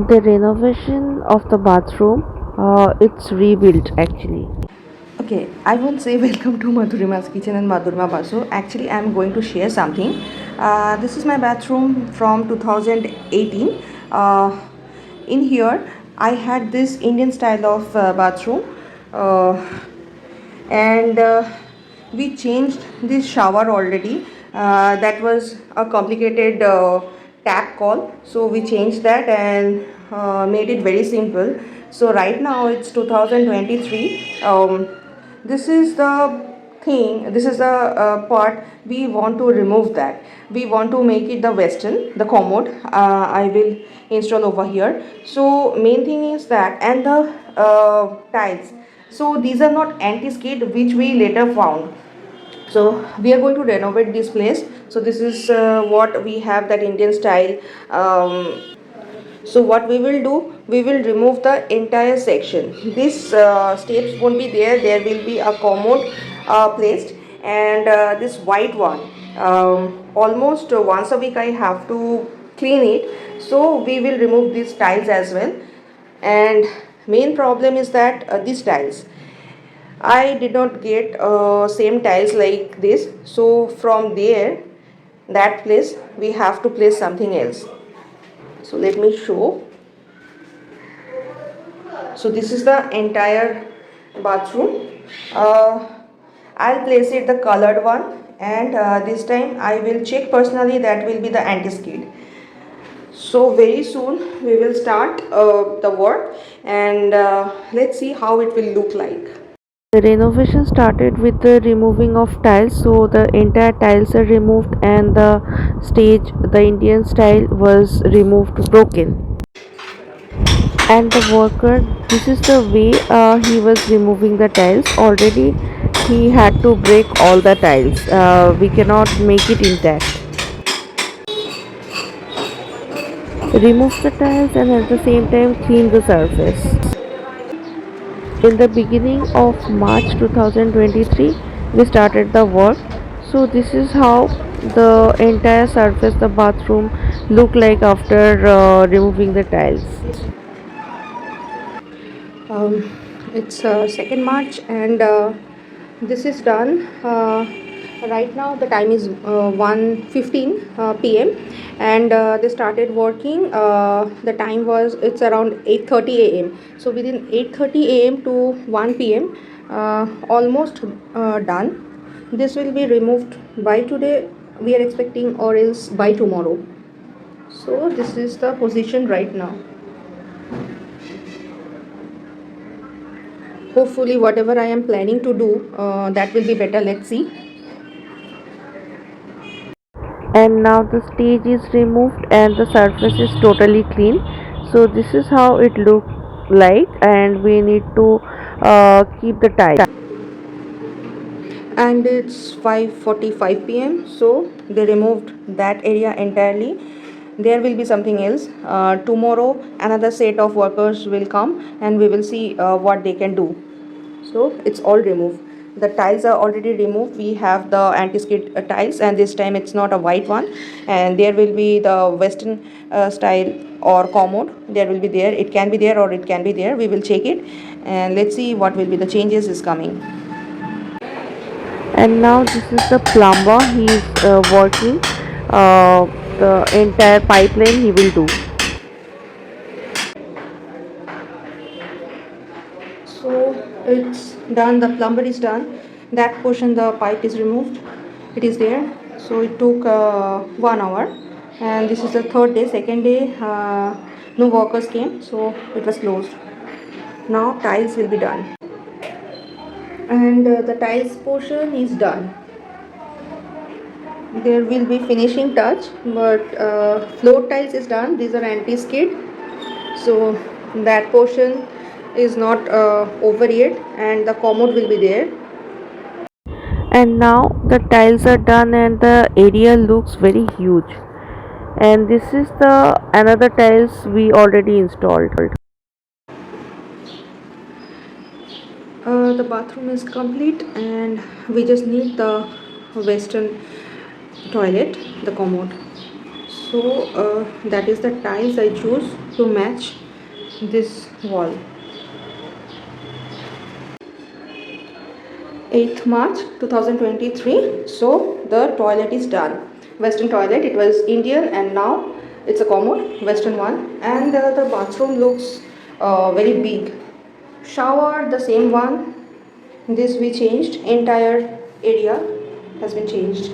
The renovation of the bathroom, it's rebuilt actually. Okay, I won't say welcome to Madhurima's kitchen and Madhurima Basu. Actually, I'm going to share something. This is my bathroom from 2018. Uh, in here, I had this Indian style of bathroom, uh, and we changed this shower already. That was a complicated tap call, so we changed that and made it very simple. So right now it's 2023. This is the thing, this is the part we want to remove. That we want to make it the western, the commode. I will install over here. So main thing is that, and the tiles. So these are not anti-skid, which we later found. So we are going to renovate this place. So this is what we have, that Indian style. So what we will do, we will remove the entire section. This steps won't be there. There will be a commode placed, and this white one, almost once a week I have to clean it. So we will remove these tiles as well. And main problem is that these tiles, I did not get same tiles like this. So from there, that place, we have to place something else. So let me show. So this is the entire bathroom. uh, I'll place it the colored one, and this time I will check personally, that will be the anti-skid. So very soon we will start the work, and let's see how it will look like. The renovation started with the removing of tiles, so the entire tiles are removed and the stage, the Indian style, was removed, broken. And the worker, this is the way he was removing the tiles. Already he had to break all the tiles. We cannot make it intact. Remove the tiles and at the same time clean the surface. In the beginning of March 2023, we started the work. So this is how the entire surface, the bathroom, look like after removing the tiles. um, it's 2nd March, and this is done. Right now the time is 1:15 p.m., and they started working. The time was, it's around 8:30 a.m. So within 8:30 a.m. to 1 p.m., almost done. This will be removed by today, we are expecting, or else by tomorrow. So this is the position right now. Hopefully whatever I am planning to do, that will be better. Let's see. And now the stage is removed and the surface is totally clean. So this is how it looks like, and we need to keep the tiles. And it's 5:45 p.m., so they removed that area entirely. There will be something else. Tomorrow another set of workers will come, and we will see what they can do. So it's all removed. The tiles are already removed. We have the anti-skid tiles, and this time it's not a white one. And there will be the western style or commode. There will be there, it can be there or it can be there. We will check it, and let's see what will be the changes is coming. And now this is the plumber. He is working uh, the entire pipeline he will do. So it's done, the plumber is done. That portion, the pipe is removed, it is there. So it took 1 hour, and this is the third day. Second day, no workers came, so it was closed. Now tiles will be done, and the tiles portion is done. There will be finishing touch, but floor tiles is done. These are anti-skid, so that portion is not over yet, and the commode will be there. And now the tiles are done and the area looks very huge. And this is the another tiles we already installed. The bathroom is complete, and we just need the western toilet, the commode. So that is the tiles I choose. to match this wall. 8th March 2023. So the toilet is done. Western toilet, it was Indian and now it's a Commode, Western one. And the bathroom looks very big. Shower, the same one. This we changed. Entire area has been changed.